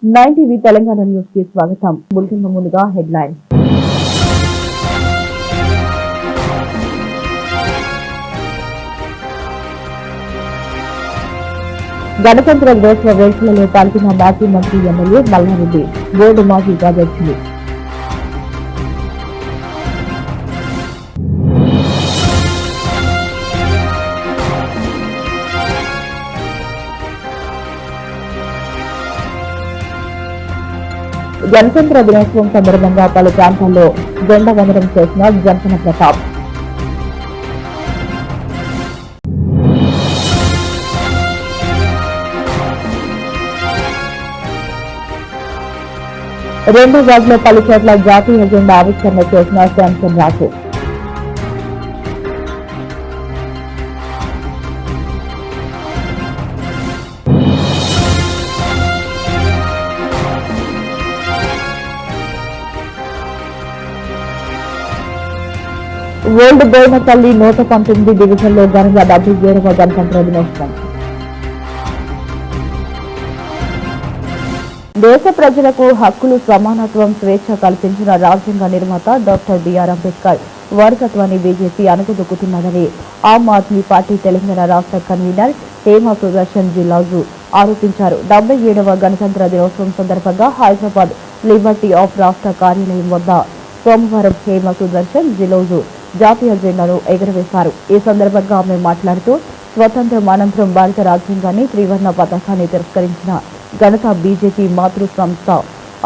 9 TV Telangana news కి స్వాగతం. Bulletin ముందుగా హెడ్లైన్స్. గణతంత్ర దినోత్సవ వేడుకలలో పాల్గొన్న మాజీ మంత్రి ఎమ్మెల్యే మల్లారెడ్డి, బోర్డు మాజీ ఉపాధ్యక్షులు. గణతంత్ర దినోత్సవం సందర్భంగా పలు ప్రాంతాల్లో జెండా వందనం చేసిన జంపన ప్రతాప్. రెండో వార్డులో పలు చోట్ల జాతీయ జెండా ఆవిష్కరణ చేసిన శాంసన్ రాజు. ఓల్డ్ బోయినపల్లి 119 డివిజన్లో ఘనంగా 77వ గణతంత్ర దినోత్సవం. దేశ ప్రజలకు హక్కులు, సమానత్వం, స్వేచ్ఛ కల్పించిన రాజ్యాంగ నిర్మాత డాక్టర్ బిఆర్ అంబేద్కర్ వారసత్వాన్ని బీజేపీ అణగదొక్కుతున్నదని ఆమ్ ఆద్మీ పార్టీ తెలంగాణ రాష్ట్ర కన్వీనర్ హేమ సుదర్శన్ జిల్లాజు ఆరోపించారు. 77వ గణతంత్ర దినోత్సవం సందర్భంగా హైదరాబాద్ లిబర్టీ ఆఫ్ రాష్ట్ర కార్యాలయం వద్ద సోమవారం హేమ సుదర్శన్ జిల్లాజు జాతీయ జెండాను ఎగురవేశారు. ఈ సందర్భంగా ఆమె మాట్లాడుతూ స్వతంత్రం అనంతరం భారత రాజ్యాంగాన్ని, త్రివర్ణ పతాకాన్ని తిరస్కరించిన ఘనత బీజేపీ మాతృ సంస్థ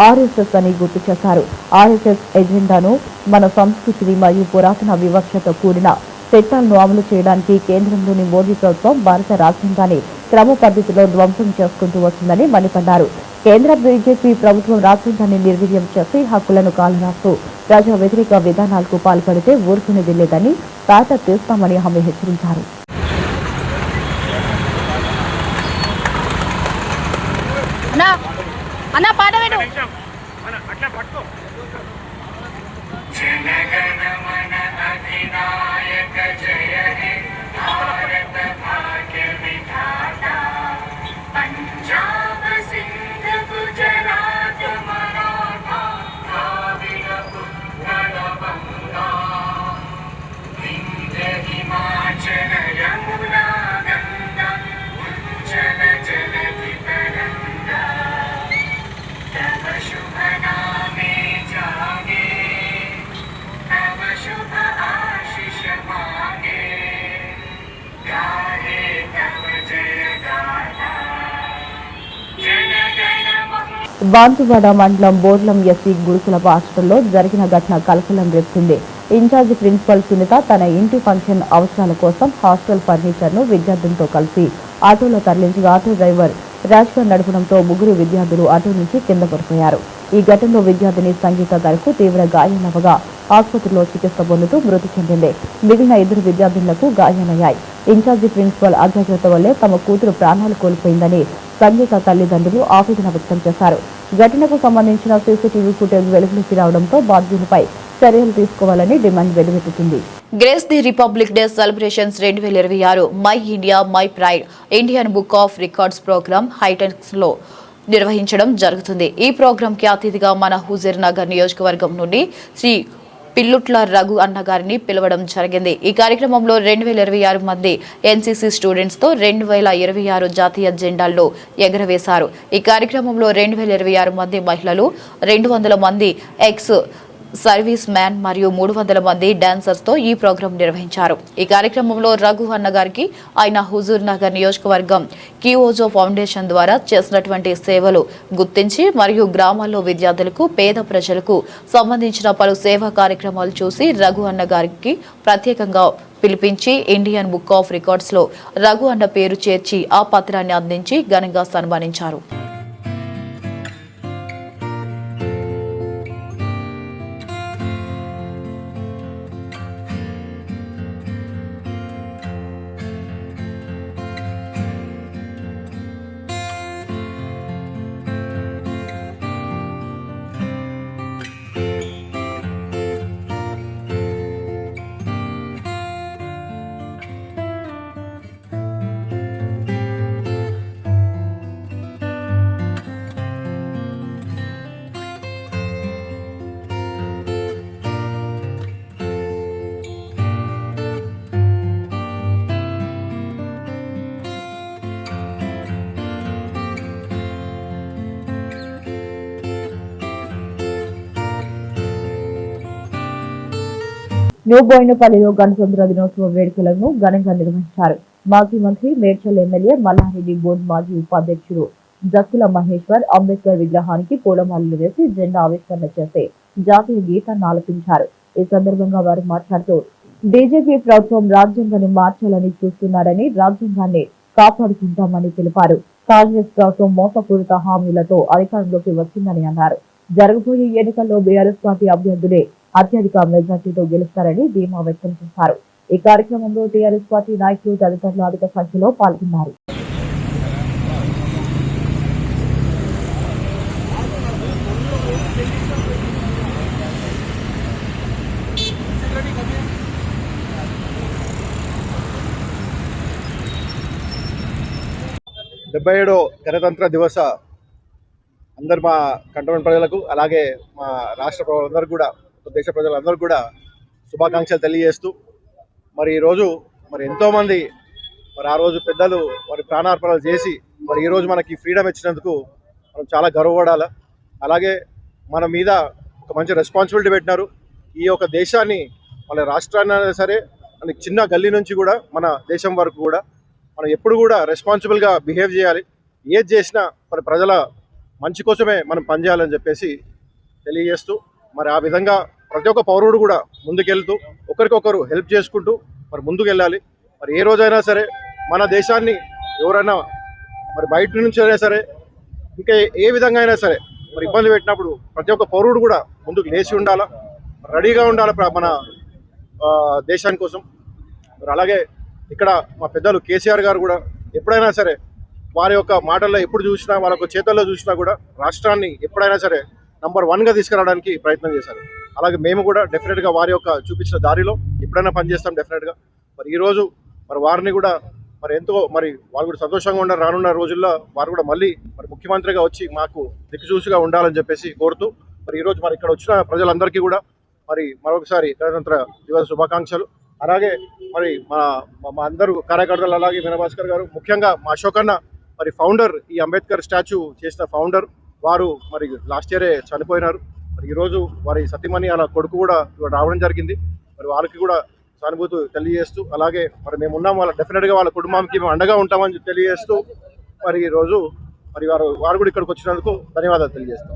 ఆర్ఎస్ఎస్ అని గుర్తు చేశారు. ఆర్ఎస్ఎస్ ఎజెండాను మన సంస్కృతిని మరియు పురాతన వివక్షతో కూడిన చట్టాలను అమలు చేయడానికి కేంద్రంలోని మోదీ ప్రభుత్వం భారత రాజ్యాంగాన్ని క్రమ పద్ధతిలో ధ్వంసం చేసుకుంటూ వస్తుందని మండిపడ్డారు. కేంద్ర బీజేపీ ప్రభుత్వం రాజ్యాంగాన్ని నిర్వీర్యం చేసి హక్కులను కాలరాస్తూ ప్రజా వ్యతిరేక విధానాలకు పాల్పడితే ఊరుకునేది లేదని తాట తీస్తామని ఆమె హెచ్చరించారు. బాన్సువాడ మండలం బోర్లం ఎస్సీ గురుకుల హాస్టల్లో జరిగిన ఘటన కలకలం రేపుతుంది. ఇన్ఛార్జి ప్రిన్సిపల్ సునీత తన ఇంటి ఫంక్షన్ అవసరాల కోసం హాస్టల్ ఫర్నిచర్ ను విద్యార్థులతో కలిసి ఆటోలో తరలించి ఆటో డ్రైవర్ ర్యాష్గా నడపడంతో ముగ్గురు విద్యార్థులు ఆటో నుంచి కింద పడిపోయారు. ఈ ఘటనలో విద్యార్థిని సంగీత గారికి తీవ్ర గాయాలవగా ఆసుపత్రిలో చికిత్స పొందుతూ మృతి చెందింది. మిగిలిన 2 విద్యార్థులకు గాయాలయ్యాయి. ఇన్ఛార్జి ప్రిన్సిపల్ అజాగ్రత్త వల్లే తమ కూతురు ప్రాణాలు కోల్పోయిందని సంగీత తల్లిదండ్రులు ఆవేదన వ్యక్తం చేశారు. ఘటనకు సంబంధించిన సీసీటీవీ ఫుటేజ్ వెలుగులోకి రావడంతో బాధ్యులపై చర్యలు తీసుకోవాలని డిమాండ్ వెలువెత్తుతుంది. Grace the republic day celebrations 2026 my India my pride Indian book of records program Hitex లో నిర్వహించడం జరుగుతుంది. ఈ ప్రోగ్రామ్ కి అతిథిగా మన హుజూర్ నగర్ నియోజకవర్గం నుండి శ్రీ పిల్లుట్ల రఘు అన్న గారిని పిలవడం జరిగింది. ఈ కార్యక్రమంలో 2026 మంది ఎన్సీసీ స్టూడెంట్స్ తో 2026 జాతీయ జెండాల్లో ఎగరవేశారు. ఈ కార్యక్రమంలో 2026 మంది మహిళలు, 200 మంది ఎక్స్ సర్వీస్ మ్యాన్ మరియు 300 మంది డాన్సర్స్ తో ఈ ప్రోగ్రాం నిర్వహించారు. ఈ కార్యక్రమంలో రఘు అన్న గారికి ఆయన హుజూర్ నగర్ నియోజకవర్గం కిఓజో ఫౌండేషన్ ద్వారా చేసినటువంటి సేవలు గుర్తించి మరియు గ్రామాల్లో విద్యార్థులకు, పేద ప్రజలకు సంబంధించిన పలు సేవా కార్యక్రమాలు చూసి రఘు అన్న గారికి ప్రత్యేకంగా పిలిపించి ఇండియన్ బుక్ ఆఫ్ రికార్డ్స్ లో రఘు అన్న పేరు చేర్చి ఆ పత్రాన్ని అందించి ఘనంగా సన్మానించారు. న్యూ బోయినపల్లిలో గణతంత్ర దినోత్సవ వేడుకలను ఘనంగా నిర్వహించారు. మాజీ మంత్రి మేడ్చల్ ఎమ్మెల్యే మల్లారెడ్డి బోర్డు మాజీ ఉపాధ్యక్షుడు జక్కుల మహేశ్వర్ అంబేద్కర్ విగ్రహానికి పూలమాలలు వేసి జెండా ఆవిష్కరణ చేసి జాతీయ గీతాన్ని ఆలపించారు. ఈ సందర్భంగా వారు మాట్లాడుతూ బీజేపీ ప్రభుత్వం రాజ్యాంగాన్ని మార్చాలని చూస్తున్నారని, రాజ్యాంగాన్ని కాపాడుకుంటామని తెలిపారు. కాంగ్రెస్ ప్రభుత్వం మోసపూరిత హామీలతో అధికారంలోకి వచ్చిందని అన్నారు. జరగబోయే ఎన్నికల్లో బీఆర్ఎస్ పార్టీ అభ్యర్థులే అత్యధిక మెజార్టీతో గెలుస్తారని ధీమా వ్యక్తం చేశారు. ఈ కార్యక్రమంలో టీఆర్ఎస్ పార్టీ నాయకులు తదితరులు అధిక సంఖ్యలో పాల్గొన్నారు. డెబ్బై గణతంత్ర దివస అందరు మా కంటోన్మెంట్ ప్రజలకు అలాగే మా రాష్ట్ర ప్రజలందరూ కూడా దేశ ప్రజలందరూ కూడా శుభాకాంక్షలు తెలియజేస్తూ మరి ఈరోజు మరి ఎంతోమంది మరి ఆ రోజు పెద్దలు వారి ప్రాణార్పణలు చేసి మరి ఈరోజు మనకి ఫ్రీడమ్ ఇచ్చినందుకు మనం చాలా గర్వపడాలి. అలాగే మన మీద ఒక మంచి రెస్పాన్సిబిలిటీ పెట్టినారు. ఈ యొక్క దేశాన్ని మన రాష్ట్రాన్ని అయినా సరే మనకి చిన్న గల్లీ నుంచి కూడా మన దేశం వరకు కూడా మనం ఎప్పుడు కూడా రెస్పాన్సిబుల్గా బిహేవ్ చేయాలి. ఏది చేసినా మరి ప్రజల మంచి కోసమే మనం పనిచేయాలని చెప్పేసి తెలియజేస్తూ మరి ఆ విధంగా ప్రతి ఒక్క పౌరుడు కూడా ముందుకెళ్తూ ఒకరికొకరు హెల్ప్ చేసుకుంటూ మరి ముందుకు వెళ్ళాలి. మరి ఏ రోజైనా సరే మన దేశాన్ని ఎవరైనా మరి బయట నుంచి అయినా సరే ఇంకా ఏ విధంగా అయినా సరే మరి ఇబ్బంది పెట్టినప్పుడు ప్రతి ఒక్క పౌరుడు కూడా ముందుకు లేచి ఉండాలా, రెడీగా ఉండాలి మన దేశాని కోసం. మరి అలాగే ఇక్కడ మా పెద్దలు కేసీఆర్ గారు కూడా ఎప్పుడైనా సరే వారి యొక్క మాటల్లో ఎప్పుడు చూసినా వాళ్ళ యొక్క చేతల్లో చూసినా కూడా రాష్ట్రాన్ని ఎప్పుడైనా సరే నంబర్ 1గా తీసుకురావడానికి ప్రయత్నం చేశారు. అలాగే మేము కూడా డెఫినెట్గా వారి యొక్క చూపించిన దారిలో ఎప్పుడైనా పనిచేస్తాం డెఫినెట్గా. మరి ఈరోజు మరి వారిని కూడా మరి ఎంతో మరి వాళ్ళు కూడా సంతోషంగా ఉన్నారు. రానున్న రోజుల్లో వారు కూడా మళ్ళీ మరి ముఖ్యమంత్రిగా వచ్చి మాకు దిక్కుచూసిగా ఉండాలని చెప్పేసి కోరుతూ మరి ఈరోజు మరి ఇక్కడ వచ్చిన ప్రజలందరికీ కూడా మరి మరొకసారి గణతంత్ర దివస శుభాకాంక్షలు. అలాగే మరి మా అందరూ కార్యకర్తలు అలాగే మీనభాస్కర్ గారు ముఖ్యంగా మా అశోకన్న మరి ఫౌండర్, ఈ అంబేద్కర్ స్టాచ్యూ చేసిన ఫౌండర్ వారు మరి లాస్ట్ ఇయరే చనిపోయినారు. మరి ఈరోజు వారి సతీమణి అలా కొడుకు కూడా రావడం జరిగింది. మరి వాళ్ళకి కూడా సానుభూతి తెలియజేస్తూ అలాగే మరి మేము ఉన్నాం వాళ్ళ డెఫినెట్గా వాళ్ళ కుటుంబానికి మేము అండగా ఉంటామని తెలియజేస్తూ మరి ఈరోజు మరి వారు కూడా ఇక్కడికి వచ్చినందుకు ధన్యవాదాలు తెలియజేస్తాం.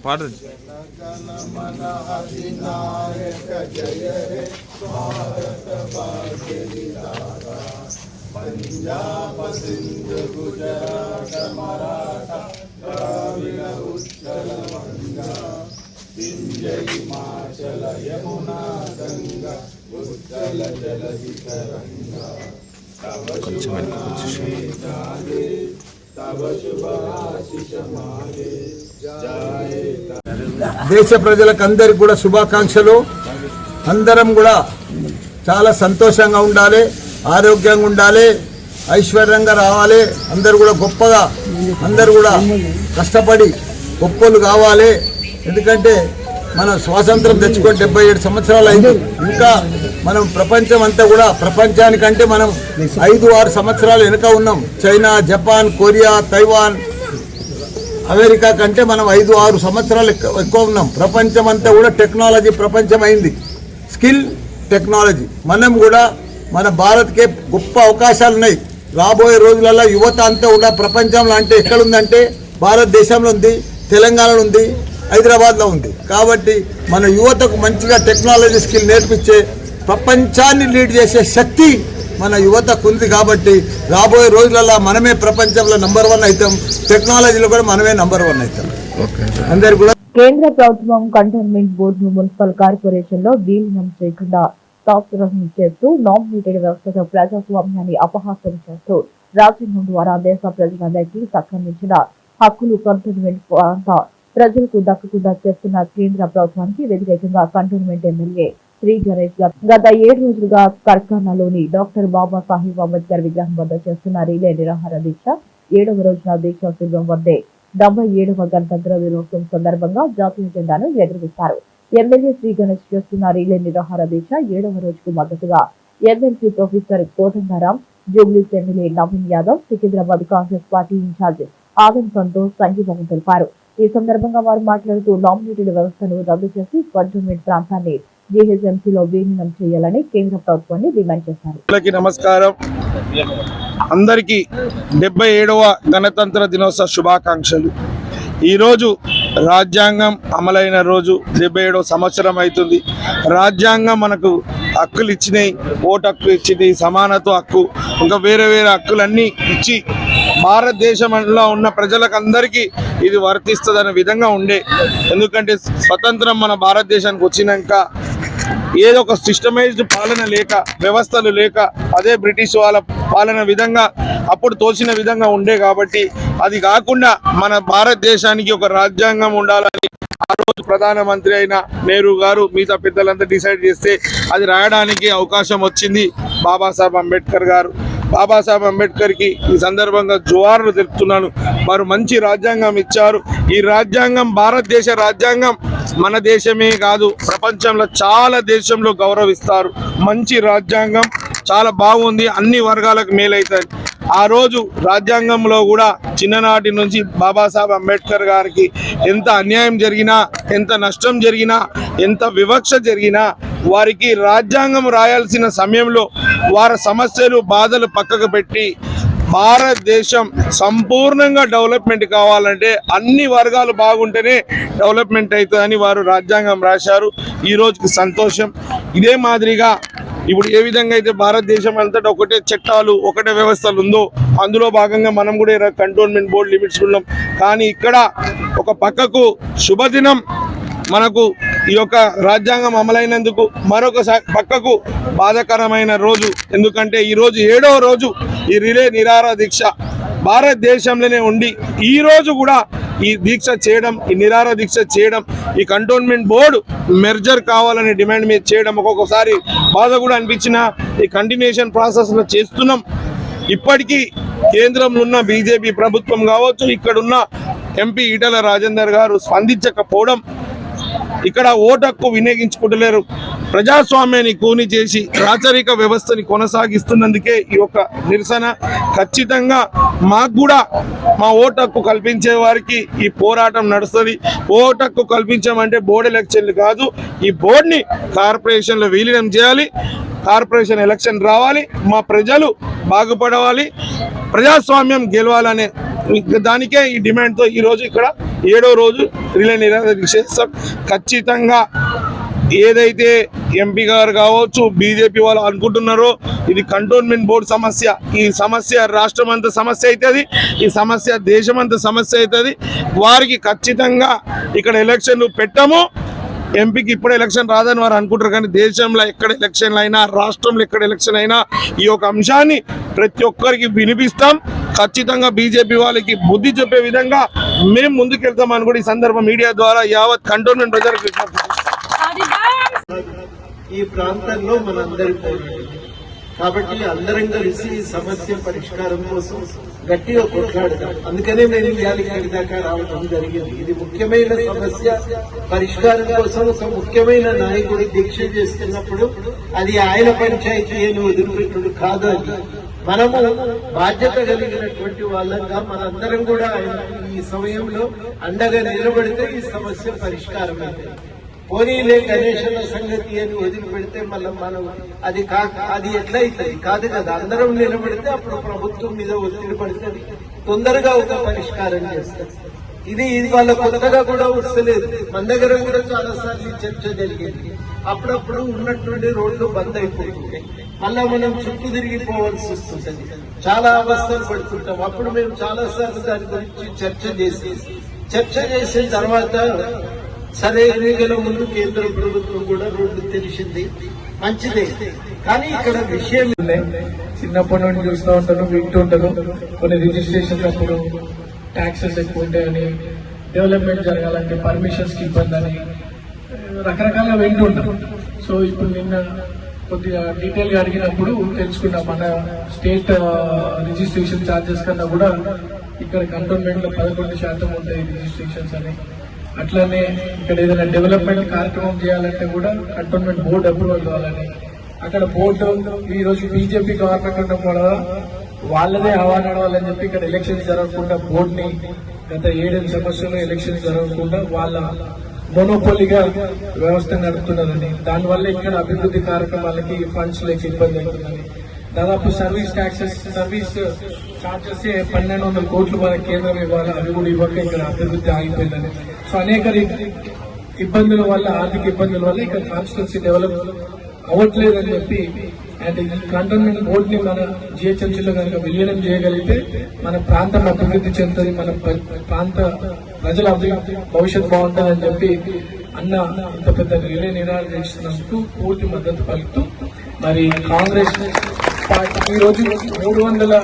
పాడు పంజాబ్ సింధు గుజరాత మరాఠా ద్రావిడ ఉత్కల వంగా వింధ్య హిమాచల యమునా గంగా ఉత్కల జలధి తరంగా తవ శుభ నామే జాగే తవ శుభ ఆశిష మాగే జాయే. దేశ ప్రజలకందరికి కూడా శుభాకాంక్షలు. అందరం కూడా చాలా సంతోషంగా ఉండాలి, ఆరోగ్యంగా ఉండాలి, ఐశ్వర్యంగా రావాలి. అందరు కూడా గొప్పగా అందరు కూడా కష్టపడి గొప్పలు కావాలి. ఎందుకంటే మనం స్వాతంత్రం తెచ్చుకొని 77 సంవత్సరాలు అయింది. ఇంకా మనం ప్రపంచం అంతా కూడా ప్రపంచానికంటే మనం 5-6 సంవత్సరాలు వెనుక ఉన్నాం. China, Japan, Korea, Taiwan, America కంటే మనం 5-6 సంవత్సరాలు ఎక్కువ ఉన్నాం. ప్రపంచం అంతా కూడా టెక్నాలజీ ప్రపంచం అయింది, స్కిల్ టెక్నాలజీ. మనం కూడా మన భారత్కే గొప్ప అవకాశాలు ఉన్నాయి. రాబోయే రోజులలో యువత అంతా కూడా ప్రపంచంలో అంటే ఎక్కడుందంటే భారతదేశంలో ఉంది, తెలంగాణలో ఉంది, హైదరాబాద్లో ఉంది. కాబట్టి మన యువతకు మంచిగా టెక్నాలజీ స్కిల్ నేర్పించే ప్రపంచాన్ని లీడ్ చేసే శక్తి మన యువతకు ఉంది. కాబట్టి రాబోయే రోజులలో మనమే ప్రపంచంలో నంబర్ 1 అవుతాం, టెక్నాలజీలో కూడా మనమే నంబర్ 1 అవుతాం. అందరు కూడా కేంద్ర ప్రభుత్వం కంటోన్మెంట్ బోర్డును మున్సిపల్ కార్పొరేషన్ లో విలీనం చేయకుండా తాత్సారం చేస్తూ నామినేటెడ్ వ్యవస్థతో ప్రజాస్వామ్యాన్ని అపహాస్యం చేస్తూ రాజ్యాంగం ద్వారా దేశ ప్రజలందరికీ సంక్రమించిన హక్కులు కంటోన్మెంట్ ప్రాంత ప్రజలకు దక్కకుండా చేస్తున్న కేంద్ర ప్రభుత్వానికి వ్యతిరేకంగా కంటోన్మెంట్ ఎమ్మెల్యే శ్రీ గణేష్ గత 7 రోజులుగా కర్కానాలోని డాక్టర్ బాబాసాహెబ్ అంబేద్కర్ విగ్రహం వద్ద చేస్తున్న రిలే నిరాహార దీక్ష 7వ రోజున దీక్ష శిబిరం వద్దే 77వ గణతంత్ర దినోత్సవం సందర్భంగా జాతీయ జెండాను ఎగురవేశారు. ఎమ్మెల్యే శ్రీ గణేష్ చేస్తున్న రీలే నిరాహార దీక్ష 7వ రోజుకు మద్దతుగా ఎమ్మెల్సీ ప్రొఫెసర్ కోదండరాం, జూబ్లీస్ MLA Naveen Yadav, Secunderabad Congress party incharge Adam Santosh సంఘీభావం తెలిపారు. ఈ సందర్భంగా వారు మాట్లాడుతూ నామినేటెడ్ వ్యవస్థను రద్దు చేసి కంటోన్మెంట్ ప్రాంతాన్ని జీహెచ్ఎంసీలో విలీనం చేయాలని కేంద్ర ప్రభుత్వాన్ని డిమాండ్ చేశారు. నమస్కారం. అందరికీ 77వ గణతంత్ర దినోత్సవ శుభాకాంక్షలు. ఈరోజు రాజ్యాంగం అమలైన రోజు 77వ సంవత్సరం అవుతుంది. రాజ్యాంగం మనకు హక్కులు ఇచ్చినాయి, ఓటు హక్కు ఇచ్చింది, సమానత్వ హక్కు, ఇంకా వేరే వేరే హక్కులన్నీ ఇచ్చి భారతదేశంలో ఉన్న ప్రజలకు అందరికీ ఇది వర్తిస్తుందనే విధంగా ఉండే. ఎందుకంటే స్వతంత్రం మన భారతదేశానికి వచ్చినాక ఏదో ఒక సిస్టమైజ్డ్ పాలన లేక, వ్యవస్థలు లేక, అదే బ్రిటిష్ వాళ్ళ పాలన విధంగా అప్పుడు తోచిన విధంగా ఉండే. కాబట్టి అది కాకుండా మన భారతదేశానికి ఒక రాజ్యాంగం ఉండాలని ఆ రోజు ప్రధానమంత్రి అయిన నెహ్రూ గారు మిగతా పెద్దలంతా డిసైడ్ చేస్తే అది రాయడానికి అవకాశం వచ్చింది బాబాసాహెబ్ అంబేద్కర్ గారు. బాబాసాహెబ్ అంబేద్కర్కి ఈ సందర్భంగా జోహార్లు తెలుపుతున్నాను. వారు మంచి రాజ్యాంగం ఇచ్చారు. ఈ రాజ్యాంగం భారతదేశ రాజ్యాంగం మన దేశమే కాదు, ప్రపంచంలో చాలా దేశంలో గౌరవిస్తారు. మంచి రాజ్యాంగం, చాలా బాగుంది, అన్ని వర్గాలకు మేలవుతుంది. ఆ రోజు రాజ్యాంగంలో కూడా చిన్ననాటి నుంచి బాబాసాహెబ్ అంబేద్కర్ గారికి ఎంత అన్యాయం జరిగినా, ఎంత నష్టం జరిగినా, ఎంత వివక్ష జరిగినా వారికి రాజ్యాంగం రాయాల్సిన సమయంలో వారి సమస్యలు, బాధలు పక్కకు పెట్టి భారతదేశం సంపూర్ణంగా డెవలప్మెంట్ కావాలంటే అన్ని వర్గాలు బాగుంటేనే డెవలప్మెంట్ అవుతుందని వారు రాజ్యాంగం రాశారు. ఈ రోజుకి సంతోషం. ఇదే మాదిరిగా ఇప్పుడు ఏ విధంగా అయితే భారతదేశం అంతటా ఒకటే చట్టాలు, ఒకటే వ్యవస్థలు ఉందో అందులో భాగంగా మనం కూడా కంటోన్మెంట్ బోర్డు లిమిట్స్ ఉన్నాం. కానీ ఇక్కడ ఒక పక్కకు శుభదినం మనకు ఈ యొక్క రాజ్యాంగం అమలైనందుకు, మరొక పక్కకు బాధాకరమైన రోజు. ఎందుకంటే ఈరోజు 7వ రోజు ఈ రిలే నిరాహార దీక్ష భారతదేశంలోనే ఉండి ఈ రోజు కూడా ఈ దీక్ష చేయడం, ఈ నిరాహార దీక్ష చేయడం, ఈ కంటోన్మెంట్ బోర్డు మెర్జర్ కావాలనే డిమాండ్ మీద చేయడం ఒక్కొక్కసారి బాధ కూడా అనిపించిన ఈ కంటిన్యూషన్ ప్రాసెస్లో చేస్తున్నాం. ఇప్పటికీ కేంద్రంలో ఉన్న బీజేపీ ప్రభుత్వం కావచ్చు, ఇక్కడున్న ఎంపీ ఈటల రాజేందర్ గారు స్పందించకపోవడం, ఇక్కడ ఓటు హక్కు వినియోగించుకుంటలేరు, ప్రజాస్వామ్యాన్ని కూని చేసి రాచరిక వ్యవస్థని కొనసాగిస్తున్నందుకే ఈ యొక్క నిరసన. ఖచ్చితంగా మాకు కూడా మా ఓటు హక్కు కల్పించే వారికి ఈ పోరాటం నడుస్తుంది. ఓటు హక్కు కల్పించామంటే బోర్డు ఎలక్షన్లు కాదు, ఈ బోర్డుని కార్పొరేషన్లో విలీనం చేయాలి, కార్పొరేషన్ ఎలక్షన్ రావాలి, మా ప్రజలు బాగుపడవాలి, ప్రజాస్వామ్యం గెలవాలనే దానికే ఈ డిమాండ్తో ఈరోజు ఇక్కడ 7వ రోజు రిలే నిరాహార దీక్ష చేస్తాం. ఖచ్చితంగా ఏదైతే ఎంపీ గారు కావచ్చు, బీజేపీ వాళ్ళు అనుకుంటున్నారో ఇది కంటోన్మెంట్ బోర్డు సమస్య, ఈ సమస్య రాష్ట్రం అంతా సమస్య అవుతుంది, ఈ సమస్య దేశం అంతా సమస్య అవుతుంది. వారికి ఖచ్చితంగా ఇక్కడ ఎలక్షన్లు పెట్టము. ఎంపీకి ఇప్పుడు ఎలక్షన్ రాదని వారు అనుకుంటారు, కానీ దేశంలో ఎక్కడ ఎలక్షన్లు అయినా, రాష్ట్రంలో ఎక్కడ ఎలక్షన్ అయినా ఈ యొక్క అంశాన్ని ప్రతి ఒక్కరికి వినిపిస్తాం. ఖచ్చితంగా బీజేపీ వాళ్ళకి బుద్ధి చెప్పే విధంగా మేము ముందుకెళ్తామని కూడా ఈ సందర్భం మీడియా ద్వారా యావత్ కంటోన్మెంట్ ప్రజలకు ఈ ప్రాంతంలో మనందరి పోరాటం కాబట్టి అందరం కలిసి ఈ సమస్య పరిష్కారం కోసం గట్టిగా కొట్లాడతాం. అందుకనే మేము ఇక్కడి దాకా రావడం జరిగింది. ఇది ముఖ్యమైన సమస్య పరిష్కారం కోసం ఒక ముఖ్యమైన నాయకుడు దీక్ష చేస్తున్నప్పుడు అది ఆయన పంచాయతీ అని వదిలిపెట్టుడు కాదు. అది మనము బాధ్యత కలిగినటువంటి వాళ్ళంగా మనందరం కూడా ఈ సమయంలో అండగా నిలబడితే ఈ సమస్య పరిష్కారం అవుతుంది. పోనీలే గణేశుల సంగతి అని వదిలిపెడితే మళ్ళీ మనం అది ఎట్లయితుంది కాదు కదా. అందరం నిలబడితే అప్పుడు ప్రభుత్వం మీద ఒత్తిడి పడుతుంది, తొందరగా ఒక పరిష్కారం చేస్తారు. ఇది వాళ్ళ కొత్తగా కూడా వస్తలేదు. మన దగ్గర కూడా చాలా సార్లు చర్చ జరిగింది. అప్పుడప్పుడు ఉన్నటువంటి రోడ్లు బంద్ అయిపోతుంటాయి, మళ్ళా మనం చుట్టూ తిరిగిపోవాల్సి వస్తుంటది, చాలా అవస్థలు పడుతుంటాం. అప్పుడు మేము చాలా సార్లు దాని గురించి చర్చ చేసిన తర్వాత సరే ఎన్నికల ముందు కేంద్ర ప్రభుత్వం కూడా రోడ్డు తెలిసింది, మంచిదే. కానీ ఇక్కడ విషయం చిన్నప్పటి నుండి చూస్తూ ఉంటాను, వింటూ ఉంటాను. కొన్ని రిజిస్ట్రేషన్ అప్పుడు ట్యాక్సెస్ ఎక్కువ ఉంటాయని, డెవలప్మెంట్ జరగాలంటే పర్మిషన్స్ కి ఇబ్బంది అని రకరకాలుగా వింటూ ఉంటాను. సో ఇప్పుడు నిన్న కొద్దిగా డీటెయిల్ గా అడిగినప్పుడు తెలుసుకున్నా, మన స్టేట్ రిజిస్ట్రేషన్ ఛార్జెస్ కన్నా కూడా ఇక్కడ కంటోన్మెంట్ లో 11% ఉంటాయి రిజిస్ట్రేషన్స్ అని. అట్లనే ఇక్కడ ఏదైనా డెవలప్మెంట్ కార్యక్రమం చేయాలంటే కూడా కంటోన్మెంట్ బోర్డు అప్రూవల్ కావాలని, అక్కడ బోర్డు ఈ రోజు బీజేపీ గవర్నమెంట్ ఉండడం వల్ల వాళ్ళదే హవా నడవాలని చెప్పి ఇక్కడ ఎలక్షన్స్ జరగకుండా బోర్డుని గత 7 సంవత్సరాలు ఎలక్షన్స్ జరగకుండా వాళ్ళ మోనోపోలీగా వ్యవస్థ నడుపుతున్నారని, దానివల్ల ఇక్కడ అభివృద్ధి కార్యక్రమాలకి ఫండ్స్ లేక ఇబ్బంది అవుతుందని, దాదాపు సర్వీస్ చార్జెస్ 1200 కోట్లు మన కేంద్రం ఇవ్వాలి, అవి కూడా ఇవ్వక ఇక్కడ అభివృద్ధి ఆగిపోయిందని. సో అనేక ఇబ్బందుల వల్ల, ఆర్థిక ఇబ్బందుల వల్ల ఇక్కడ కాన్స్టిట్యున్సీ డెవలప్ అవ్వట్లేదని చెప్పి, అండ్ ఈ కంటోన్మెంట్ బోర్డు ని మన జిహెచ్ఎంసీలో కనుక విలీనం చేయగలిగితే మన ప్రాంతం అభివృద్ధి చెందుతుంది, మన ప్రాంత ప్రజల భవిష్యత్తు బాగుంటుందని చెప్పి అన్న ఇంత పెద్ద నినాదాలు చేస్తున్నందుకు పూర్తి మద్దతు పలుకుతూ, మరి కాంగ్రెస్ పార్టీ ఈ రోజు 300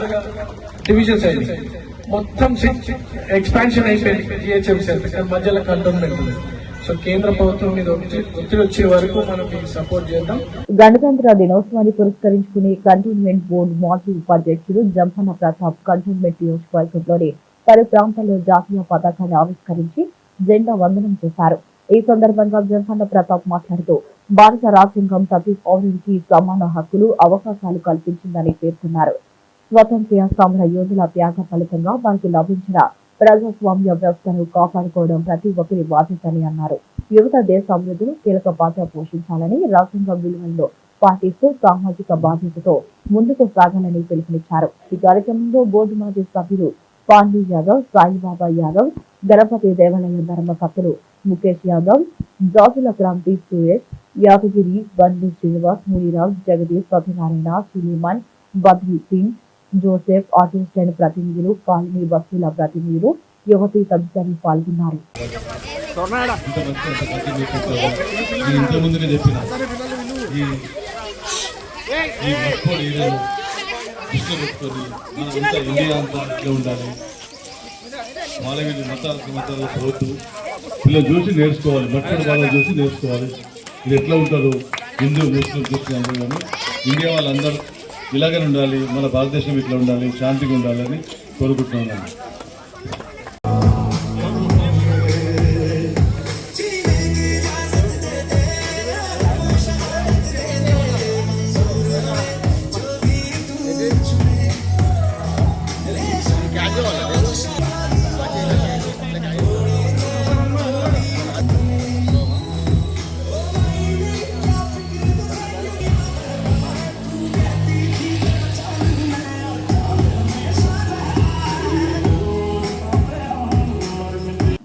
డివిజన్స్ అయింది, మొత్తం ఎక్స్పాన్షన్ అయిపోయింది జిహెచ్ఎంసీ అంటే మధ్యలో కంటోన్మెంట్ ఉంది. సో కేంద్ర ప్రభుత్వం మీద ఒత్తిడి వచ్చే వరకు మనం సపోర్ట్ చేద్దాం. గణతంత్ర దినోత్సవాన్ని పురస్కరించుకుని కంటోన్మెంట్ బోర్డు మాజీ ఉపాధ్యక్షుడు జంపన్న ప్రతాప్ కంటోన్మెంట్ నియోజకవర్గంలోని పలు ప్రాంతాల్లో జాతీయ పతాకాన్ని ఆవిష్కరించి జెండా వందనం చేశారు. ఈ సందర్భంగా జంపన్న ప్రతాప్ మాట్లాడుతూ భారత రాజ్యాంగం ప్రతి పౌరునికి సమాన హక్కులు, అవకాశాలు కల్పించిందని పేర్కొన్నారు. స్వతంత్ర సమర యోధుల త్యాగ ఫలితంగా వారికి లభించిన ప్రజాస్వామ్య వ్యవస్థను కాపాడుకోవడం ప్రతి ఒక్కరి బాధ్యతని అన్నారు. యువత దేశ అభివృద్ధిలో కీలక పాత్ర పోషించాలని, రాజ్యాంగ విలువలను పాటిస్తూ సామాజిక బాధ్యతతో ముందుకు సాగాలని పిలుపునిచ్చారు. ఈ కార్యక్రమంలో బోర్డు మాజీ సభ్యులు పాండు యాదవ్, సాయిబాబా యాదవ్, గణపతి దేవాలయ ధర్మకర్తలు ముఖేష్ యాదవ్, జాతుల Kranti Suresh, Yadagiri, Bandi Srinivas, Muniraj, Jagadish, Satyanarayana, Suleman, Badri Singh, Joseph, auto stand ప్రతినిధులు, కాలనీ బస్సుల ప్రతినిధులు, యువతి తదితరులు పాల్గొన్నారు. మాలవీళ్ళు మతాలు పోతూ వీళ్ళు చూసి నేర్చుకోవాలి, మట్టి వాళ్ళని చూసి నేర్చుకోవాలి. ఇది ఎట్లా ఉంటారు హిందూ ముస్లిం చూసి అందరూ, కానీ ఇండియా వాళ్ళందరూ ఇలాగే ఉండాలి, మన భారతదేశం ఇట్లా ఉండాలి, శాంతిగా ఉండాలని కోరుకుంటున్నాను.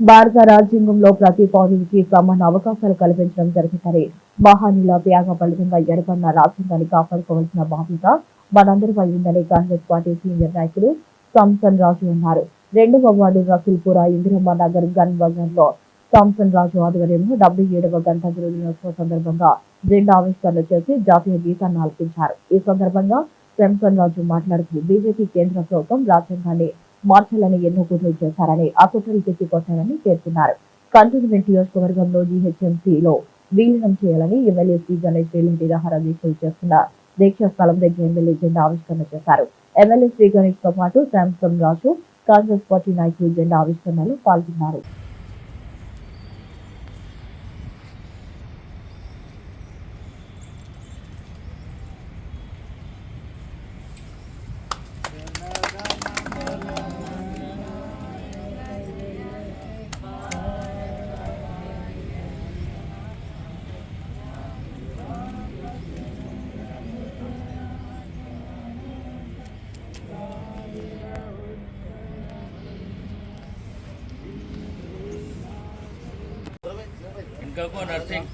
భారత రాజ్యాంగంలో ప్రతి పౌరునికి సమాన అవకాశాలు కల్పించడం జరుగుతుంది. మహానీయుల త్యాగ ఫలితంగా ఏర్పడిన రాజ్యాంగాన్ని కాపాడుకోవాల్సిన బాధ్యత మనందరిపై ఉందని కాంగ్రెస్ పార్టీ సీనియర్ నాయకులు సాంసన్ రాజు అన్నారు. 2వ వార్డు రసూల్పుర ఇందిరమ్మ నగర్ గన్ బజార్ లో సాంసన్ రాజు ఆధ్వర్యంలో 77వ గణతంత్ర దినోత్సవ సందర్భంగా జెండా ఆవిష్కరణ చేసి జాతీయ గీతాన్ని ఆలపించారు. ఈ సందర్భంగా సాంసన్ రాజు మాట్లాడుతూ బీజేపీ కేంద్ర ప్రభుత్వం రాజ్యాంగాన్ని మార్చాలని ఎన్నో కుట్రలు చేశారని, ఆ కుట్రలు తిప్పికొట్టారని పేర్కొన్నారు. కంటోన్మెంట్ నియోజకవర్గంలో జీహెచ్ఎంసీలో విలీనం చేయాలని ఎమ్మెల్యే శ్రీ గణేష్ నిరాహార దీక్షలు చేస్తున్న దీక్షా స్థలం దగ్గర ఎమ్మెల్యే జెండా ఆవిష్కరణ చేశారు. ఎమ్మెల్యే శ్రీ గణేష్ తో పాటు శాంసన్ రాజు, కాంగ్రెస్ పార్టీ నాయకులు జెండా ఆవిష్కరణలో పాల్గొన్నారు. నర్సింగ్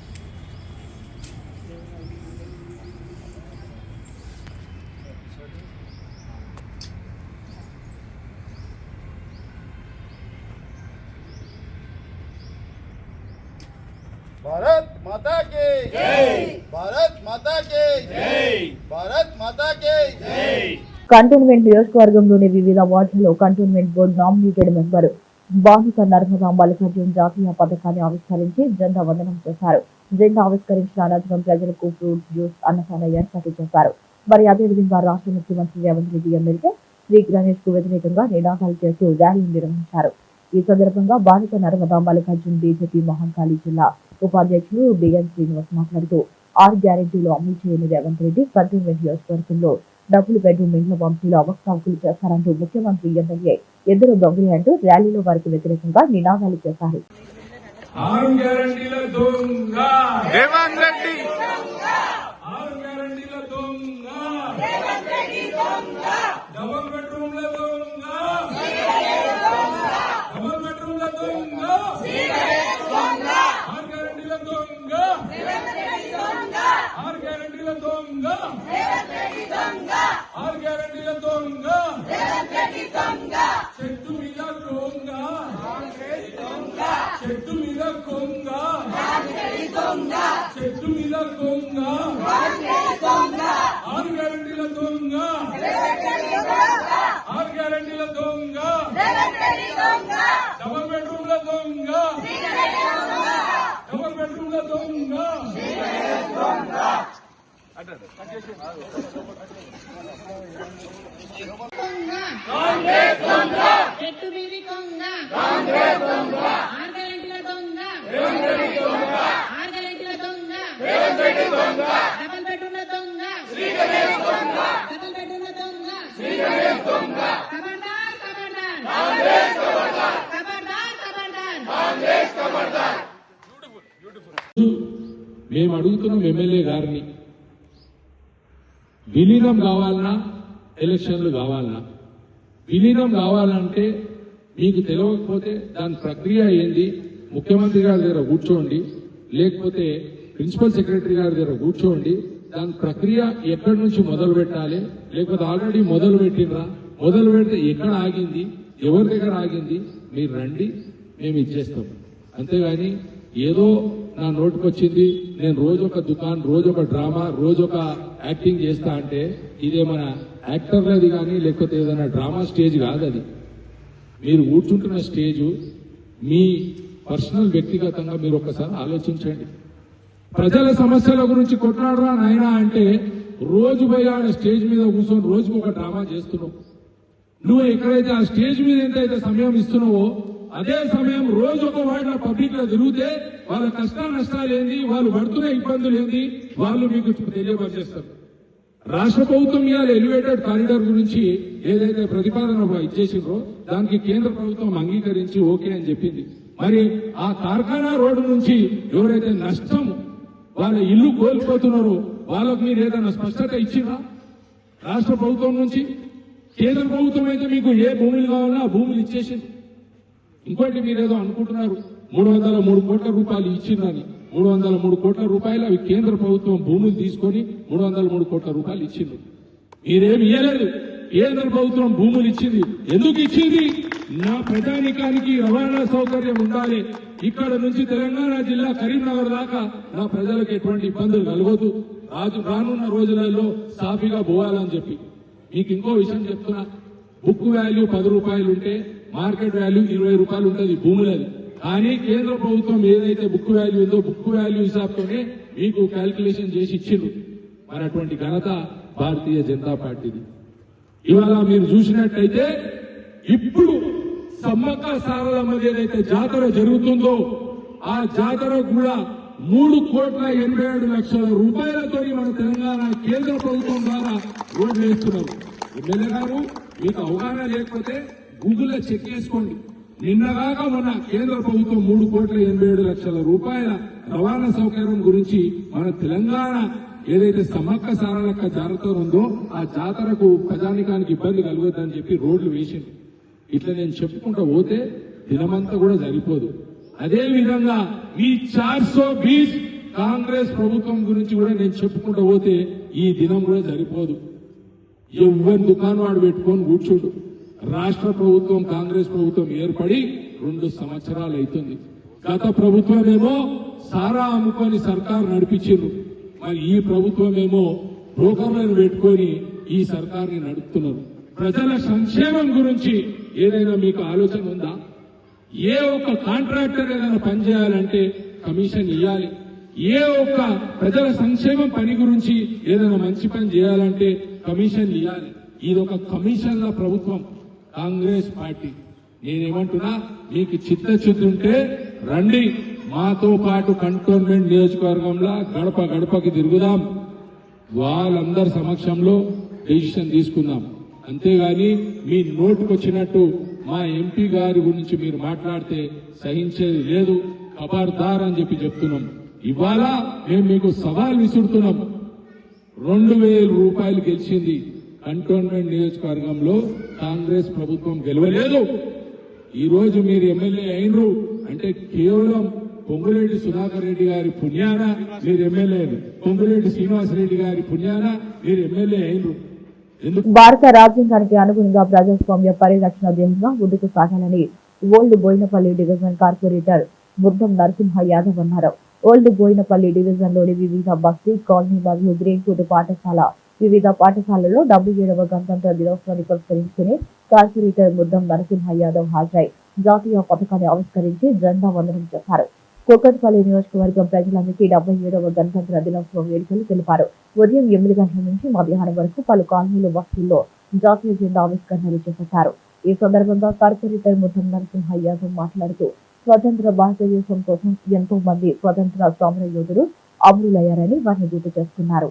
भारत माता की जय, भारत माता की जय, भारत माता की जय. కంటోన్మెంట్ నియోజకవర్గంలోని వివిధ వార్డులలో cantonment board nominated member Banuka Narmada Mallikarjun జాతీయ పథకాన్ని ఆవిష్కరించి జెండా వందనం చేశారు. జెండా ఆవిష్కరించిన అనంతరం ప్రజలకు ఫ్రూట్ జ్యూస్, అన్నదాన ఏర్పాటు చేశారు. మరి అదేవిధంగా రాష్ట్ర ముఖ్యమంత్రి రేవంత్ రెడ్డి ఎమ్మెల్యే శ్రీ గణేష్ కు వ్యతిరేకంగా నినాదాలు చేస్తూ ర్యాలీ నిర్వహించారు. ఈ సందర్భంగా బాలిక నర్మదా మల్లికార్జున్ బీజేపీ మహంకాళి జిల్లా ఉపాధ్యక్షులు బిఎన్ శ్రీనివాస్ మాట్లాడుతూ 6 గ్యారెంటీలు అమలు చేయని రేవంత్ రెడ్డి కంటోన్మెంట్ నియోజకవర్గంలో డబుల్ బెడ్రూమ్ ఇండ్ల పంపిణీలో అవకతవకలు చేశారంటూ ముఖ్యమంత్రి ఎమ్మెల్యే ఇద్దరు దొంగలే అంటూ ర్యాలీలో వారికి వ్యతిరేకంగా నినాదాలు చేశారు. మేము అడుగుతున్నాం ఎమ్మెల్యే గారిని, విలీనం కావాలన్నా ఎలక్షన్లు కావాలన్నా? విలీనం కావాలంటే మీకు తెలియకపోతే దాని ప్రక్రియ ఏంది, ముఖ్యమంత్రి గారి దగ్గర కూర్చోండి, లేకపోతే ప్రిన్సిపల్ సెక్రటరీ గారి దగ్గర కూర్చోండి, దాని ప్రక్రియ ఎక్కడి నుంచి మొదలు పెట్టాలి, లేకపోతే ఆల్రెడీ మొదలు పెట్టినరా, మొదలు పెడితే ఎక్కడ ఆగింది, ఎవరి దగ్గర ఆగింది, మీరు రండి, మేము ఇచ్చేస్తాం. అంతేగాని ఏదో నా నోటికి వచ్చింది, నేను రోజు ఒక దుకాణం, రోజు ఒక డ్రామా, రోజు ఒక యాక్టింగ్ చేస్తా అంటే ఇదేమైనా యాక్టర్లది కానీ లేకపోతే ఏదైనా డ్రామా స్టేజ్ కాదు. అది మీరు కూర్చుంటున్న స్టేజ్ మీ పర్సనల్ వ్యక్తిగతంగా మీరు ఒకసారి ఆలోచించండి. ప్రజల సమస్యల గురించి కొట్లాడరా నాయనా అంటే రోజు పోయి ఆడ స్టేజ్ మీద కూర్చొని రోజుకు ఒక డ్రామా చేస్తున్నావు. నువ్వు ఎక్కడైతే ఆ స్టేజ్ మీద ఎంతైతే సమయం ఇస్తున్నావో అదే సమయం రోజు ఒక వాడిన పబ్లిక్ లో తిరిగితే వాళ్ళ కష్ట నష్టాలు ఏంది, వాళ్ళు పడుతున్న ఇబ్బందులు ఏంది వాళ్ళు మీకు తెలియపరిచేస్తారు. రాష్ట్ర ప్రభుత్వం ఇవాళ ఎలివేటెడ్ కారిడార్ గురించి ఏదైతే ప్రతిపాదన ఇచ్చేసిండ్రో దానికి కేంద్ర ప్రభుత్వం అంగీకరించి ఓకే అని చెప్పింది. మరి ఆ కార్ఖానా రోడ్డు నుంచి ఎవరైతే నష్టం వాళ్ళ ఇల్లు కోల్పోతున్నారో వాళ్ళకు మీరు ఏదైనా స్పష్టత ఇచ్చిందా రాష్ట్ర ప్రభుత్వం నుంచి? కేంద్ర ప్రభుత్వం అయితే మీకు ఏ భూములు కావాలన్నా ఆ భూములు ఇచ్చేసింది. ఇంకోటి మీరేదో అనుకుంటున్నారు 303 కోట్ల రూపాయలు ఇచ్చిందని. 303 కోట్ల రూపాయలు అవి కేంద్ర ప్రభుత్వం భూములు తీసుకొని 303 కోట్ల రూపాయలు ఇచ్చింది. మీరేమి ఇవ్వలేదు, కేంద్ర ప్రభుత్వం భూములు ఇచ్చింది. ఎందుకు ఇచ్చింది? నా ప్రజానికానికి రవాణా సౌకర్యం ఉండాలి, ఇక్కడ నుంచి తెలంగాణ జిల్లా కరీంనగర్ దాకా నా ప్రజలకు ఎటువంటి ఇబ్బందులు కలగొద్దు, రానున్న రోజులలో సాఫీగా పోవాలని చెప్పి. మీకు ఇంకో విషయం చెప్తున్నా, బుక్ వాల్యూ 10 రూపాయలు ఉంటే మార్కెట్ వాల్యూ 20 రూపాయలు ఉంటుంది భూములది. కానీ కేంద్ర ప్రభుత్వం ఏదైతే బుక్ వాల్యూ ఉందో బుక్ వాల్యూ హిసాబ్తోనే మీకు క్యాల్కులేషన్ చేసి ఇచ్చిండ్రు. మరి అటువంటి ఘనత భారతీయ జనతా పార్టీది. ఇవాళ మీరు చూసినట్టయితే ఇప్పుడు సమ్మక్క సారలమ్మ ఏదైతే జాతర జరుగుతుందో ఆ జాతర కూడా 3,87,00,000 రూపాయలతో మన తెలంగాణ కేంద్ర ప్రభుత్వం ద్వారా రోడ్లు వేస్తున్నారు. ఎమ్మెల్యే గారు మీకు అవగాహన లేకపోతే గూగుల్లో చెక్ చేసుకోండి. నిన్నగాక మొన్న కేంద్ర ప్రభుత్వం 3,87,00,000 రూపాయల రవాణా సౌకర్యం గురించి మన తెలంగాణ ఏదైతే సమ్మక్క సారలక్క జాతర ఉందో ఆ జాతరకు ప్రజానికానికి ఇబ్బంది కలగొద్దని చెప్పి రోడ్లు వేసింది. ఇట్లా నేను చెప్పుకుంటూ పోతే దినమంతా కూడా సరిపోదు. అదే విధంగా ఈ 420 కాంగ్రెస్ ప్రభుత్వం గురించి కూడా నేను చెప్పుకుంటూ పోతే ఈ దినం కూడా సరిపోదు. ఎవరి దుకాణం వాడు పెట్టుకొని కూర్చోడు. రాష్ట్ర ప్రభుత్వం కాంగ్రెస్ ప్రభుత్వం ఏర్పడి 2 సంవత్సరాలు అవుతుంది. గత ప్రభుత్వమేమో సారా అమ్ముకొని సర్కారు నడిపించారు. మరి ఈ ప్రభుత్వమేమో బ్రోకర్లను పెట్టుకొని ఈ సర్కారుని నడుపుతున్నారు. ప్రజల సంక్షేమం గురించి ఏదైనా మీకు ఆలోచన ఉందా? ఏ ఒక్క కాంట్రాక్టర్ ఏదైనా పని చేయాలంటే కమిషన్ ఇవ్వాలి. ఏ ఒక్క ప్రజల సంక్షేమం పని గురించి ఏదైనా మంచి పని చేయాలంటే కమిషన్ ఇవ్వాలి. ఇది ఒక కమిషన్ల ప్రభుత్వం కాంగ్రెస్ పార్టీ. నేనేమంటున్నా, మీకు చిత్తశుద్ధి ఉంటే రండి, మాతో పాటు కంటోన్మెంట్ నియోజకవర్గంలో గడప గడపకి తిరుగుదాం, వాళ్ళందరి సమక్షంలో డెసిషన్ తీసుకుందాం. అంతేగాని మీ నోటుకొచ్చినట్టు మా ఎంపీ గారి గురించి మీరు మాట్లాడితే సహించేది లేదు, ఖబర్దార్ అని చెప్తున్నాం. ఇవాళ మేము మీకు సవాల్ విసురుతున్నాం. 2000 రూపాయలు గెలిచింది కంటోన్మెంట్ నియోజకవర్గంలో, కాంగ్రెస్ ప్రభుత్వం గెలవలేదు. ఈ రోజు మీరు ఎమ్మెల్యే అయినరు అంటే కేవలం పొంగులేటి సుధాకర్ రెడ్డి గారి పుణ్యాన మీరు ఎమ్మెల్యే, పొంగులేటి శ్రీనివాస్ రెడ్డి గారి పుణ్యాన మీరు ఎమ్మెల్యే అయినరు. భారత రాజ్యాంగానికి అనుగుణంగా ప్రజాస్వామ్య పరిరక్షణ ధ్యేయంగా ముందుకు సాగాలని old Boinpally division corporator Muddam Narasimha Yadav అన్నారు. ఓల్డ్ బోయినపల్లి డివిజన్ లోని వివిధ బస్తీ, కాలనీ మరియు గ్రీన్వుడ్ పాఠశాల వివిధ పాఠశాలల్లో 77వ గణతంత్ర దినోత్సవాన్ని పురస్కరించుకుని కార్పొరేటర్ ముద్దం నరసింహ యాదవ్ హాజరై జాతీయ పథకాన్ని ఆవిష్కరించి జెండా వందనం చేశారు. కూకట్పల్లి నియోజకవర్గం ప్రజలందరికీ 77వ గణతంత్ర దినోత్సవ వేడుకలు తెలిపారు. ఉదయం 8 గంటల నుంచి మధ్యాహ్నం వరకు పలు కాలనీలు, బస్తీల్లో జాతీయ జెండా ఆవిష్కరణలు చేపట్టారు. ఈ సందర్భంగా కార్పొరేటర్ ముద్దం నరసింహ యాదవ్ మాట్లాడుతూ, స్వతంత్ర భారతదేశం కోసం ఎంతో మంది స్వతంత్ర సమర యోధులు అమరులయ్యారని వారిని గుర్తు చేసుకున్నారు.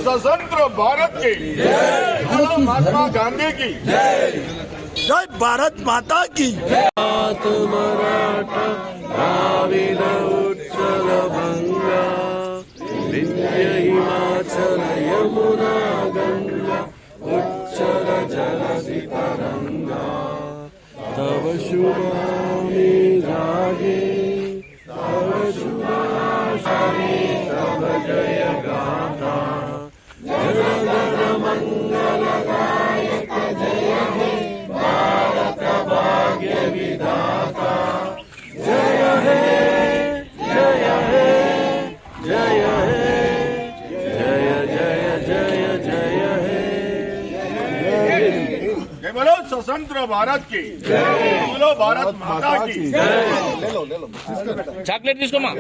स्वतंत्र भारत की जय, महात्मा गांधी की जय, जय भारत माता की। मराठा द्राविड उत्कल गंगा विंध्य हिमाचल यमुना गंगा उच्चल जलधि तरंगा तव शुभामि रागे तव शुभाशि तव जय गाथा जगद मंगलदायक जय हे भारत भाग्य विधाता जय हे जय हे जय हे जय जय जय जय हे। जय बोलो स्वतंत्र भारत की जय, बोलो भारत माता की जय। ले लो చాక్లెట్ తీసుకోమా,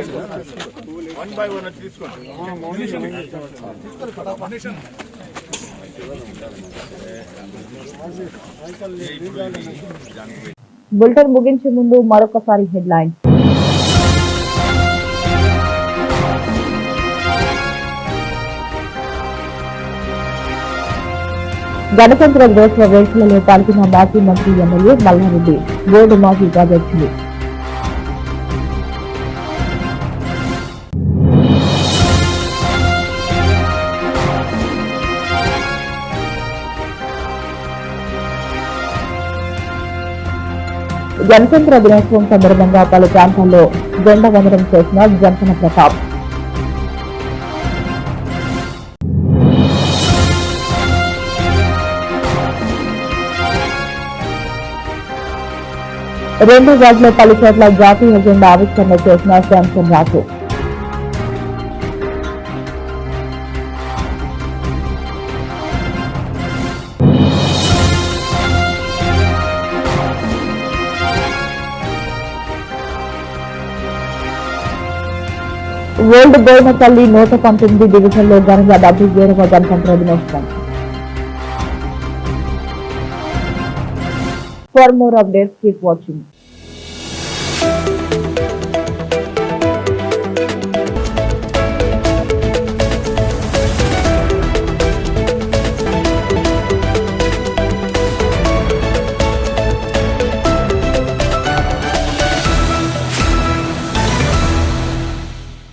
1 by 1 తీసుకోండి. బులెటిన్ ముగించే ముందు మరొకసారి హెడ్లైన్స్. గణతంత్ర దినోత్సవ వేడుకలలో పాల్గొన్న మాజీ మంత్రి ఎమ్మెల్యే మల్లారెడ్డి, బోర్డు మాజీ ఉపాధ్యక్షులు. గణతంత్ర దినోత్సవం సందర్భంగా పలు ప్రాంతాల్లో జెండా వందనం చేసిన జంపన ప్రతాప్. రెండు వార్డులో పలు చోట్ల జాతీయ జెండా ఆవిష్కరణ చేసిన శాంసన్ రాజు. ఓల్డ్ బోయినపల్లి 119 డివిజన్లో ఘనంగా 77వ గణతంత్ర దినోత్సవం. For more updates, keep watching.